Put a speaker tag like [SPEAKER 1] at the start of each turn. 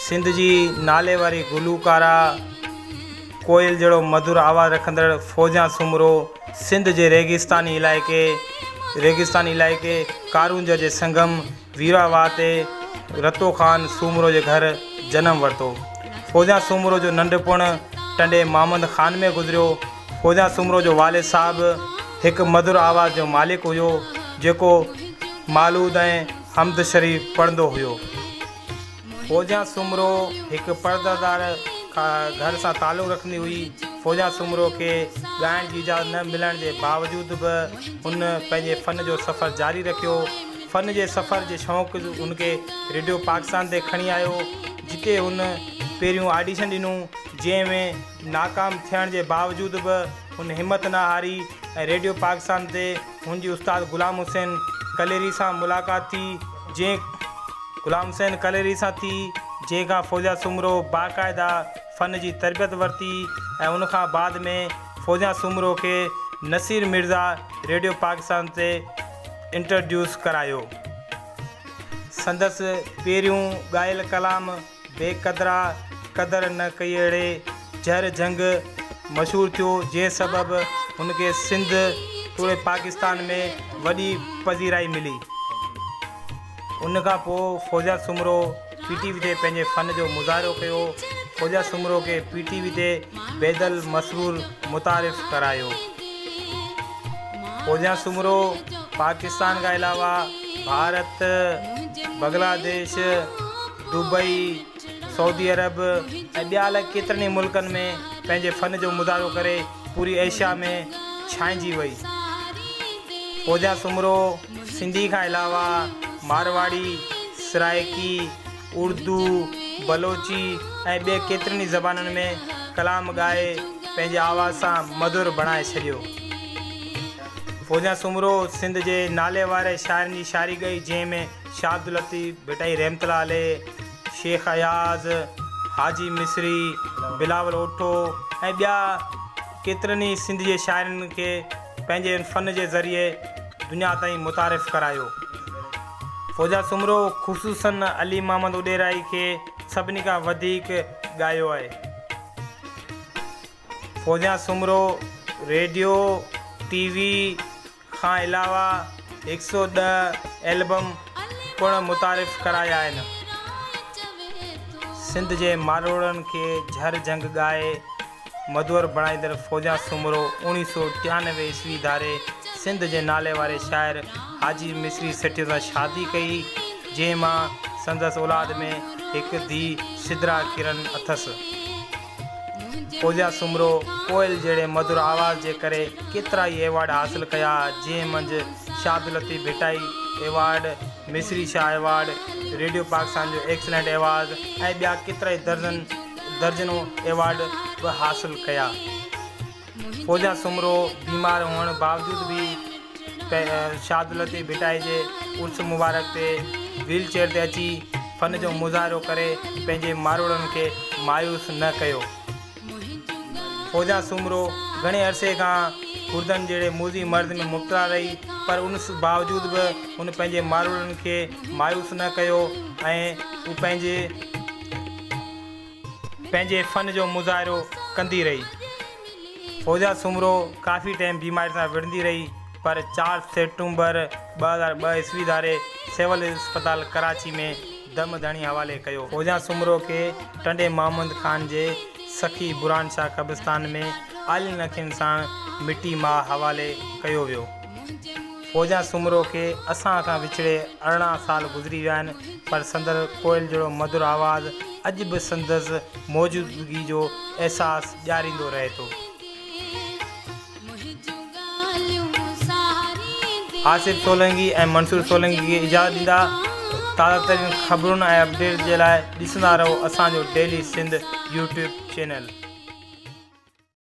[SPEAKER 1] सिंध जी नाले वारी गुलूकारा कोयल जड़ो मधुर आवाज़ रखंदड़ फौजा सुमरो सिंध जे रेगिस्तानी इलाइक़े कारूंज जे संगम वीरावा ते रतो ख़ान सूमरो जे घर जनम वरितो। फौजा सूमरो जो नंढपण टंडे मामद ख़ान में गुज़रियो। फौजा सूमरो जो वालिद साहब एक मधुर आवाज़ जो मालिक हुयो जेको मालूद ऐं हमद शरीफ़ पढ़ंदो हुयो। फौजा सूमरो एक पर्दादार घर सां ताल्लुक़ रखंदी हुई। फौजा सूमरो के ॻाइण जी इजाज़त न मिलण जे बावजूद बि हुन पंहिंजे फ़न जो सफ़र जारी रखियो। फ़न जे सफ़र जे शौक़ु उनखे रेडियो पाकिस्तान ते खणी आयो, जिते हुन पहिरियों ऑडिशन ॾिनूं, जंहिंमें नाकाम थियण जे बावजूद बि हुन हिमत न हारी ऐं रेडियो पाकिस्तान ते हुनजी उस्ताद ग़ुलाम हुसैन कलेरी सां मुलाक़ात थी, जंहिंखां फौजा सूमरो बाक़ाइदा फ़न जी तरबियत वरिती ऐं उनखां बाद में फौजा सूमरो खे नसीर मिर्ज़ा रेडियो पाकिस्तान ते इंट्रोड्यूस करायो। संदसि पहिरियों ॻायल कलाम बेक़दरा क़दर न कईड़े जहर जंग मशहूरु थियो, जंहिं सबबि हुनखे सिंध पूरे पाकिस्तान में वॾी पज़ीराई मिली। उनखां पोइ फौजा सूमरो PTV ते पंहिंजे फ़न जो मुज़ाहिरो कयो। फौजा सूमरो खे PTV ते बेदल मसरूर मुतारिफ़ करायो। फौजा सूमरो पाकिस्तान खां अलावा भारत, बांग्लादेश, दुबई, सऊदी अरब ऐं ॿिया अलाए केतिरनि ई मुल्कनि में पंहिंजे फ़न जो मुज़ाहिरो करे पूरी एशिया में छाइंजी वई। फौजा सूमरो सिंधी खां अलावा मारवाड़ी, सराइकी, उर्दू, बलोची ऐं ॿिए केतिरनि ई ज़बाननि में कलाम ॻाए पंहिंजे आवाज़ सां मधुर बणाए छॾियो। फौजा सूमरो सिंध जे नाले वारे शाइरनि जी शाइरी कई, जंहिंमें शाह अब्दुल लतीफ़ भिटाई रहमतुल्लाह अलैह, शेख अयाज़, हाजी मिस्री, बिलावल ओठो ऐं ॿिया केतिरनि ई सिंध जे शाइरनि खे पंहिंजे फ़न जे ज़रिए दुनिया ताईं मुतारिफ़ करायो। फौजा सूमरो ख़ुसूसन अली मोहम्मद उॾेराई खे सभिनी खां वधीक ॻायो आहे। फौजा सूमरो रेडियो TV खां अलावा 110 एल्बम पिणु मुतारिफ़ कराया आहिनि। सिंध जे मारोड़नि खे झर जंग ॻाए मधुर बणाईंदड़ फौजा सूमरो 1993 ईस्वी धारे सिंध जे नाले वारे शाइर हाजी मिस्री सेठीअ सां शादी कई, जंहिं मां संदसि औलाद में हिकु धीउ सिदरा किरन अथसि। फौजा सूमरो कोयल जहिड़े मधुर आवाज़ जे करे केतिरा ई एवॉर्ड हासिलु कया, जंहिं मंझि शाह अब्दुल लतीफ़ भिटाई एवॉर्ड, मिस्री शाह एवॉर्ड, रेडियो पाकिस्तान जो एक्सीलेंट एवॉर्ड ऐं ॿिया केतिरा ई दर्जनों एवॉर्ड बि हासिलु कया। फौजा सूमरो बीमार हुअण बावजूद भी शाह अब्दुल लतीफ़ भिटाई जे उर्स मुबारक ते व्हील चेयर ते अची फ़न जो मुज़ाहिरो करे पंहिंजे मारोड़नि खे मायूस न कयो। फौजा सूमरो घणे अरसे खां गुर्दनि जहिड़े मूज़ी मर्द में मुब्तला रही, पर उन बावजूद बि हुन पंहिंजे मारोड़नि खे मायूस न कयो ऐं हू पंहिंजे फ़न जो मुज़ाहिरो कंदी रही। फौजा सूमरो काफ़ी टाइम बीमारी सां विढ़ंदी रही, पर 4 सेप्टेम्बर 2002 ईस्वी धारे सिविल अस्पताल कराची में दम धणी हवाले कयो। फौजा सूमरो खे टंडे मोहम्मद ख़ान जे सखी बुरहान शाह कब्रिस्तान में आलिन अखियुनि सां मिटी मां हवाले कयो वियो। फौजा सूमरो खे असां खां विछड़े 18 साल गुज़री विया आहिनि, पर संदर कोयल जहिड़ो मधुर आवाज़ अॼु बि संदसि मौजूदगी जो अहसासु ॾियारींदो रहे थो। आसिफ सोलंकी ऐं मंसूर सोलंकी खे इजाज़त ॾींदा। ताज़ा तरीन ख़बरुनि ऐं अपडेट जे लाइ ॾिसंदा रहो असांजो डेली सिंध YouTube चैनल।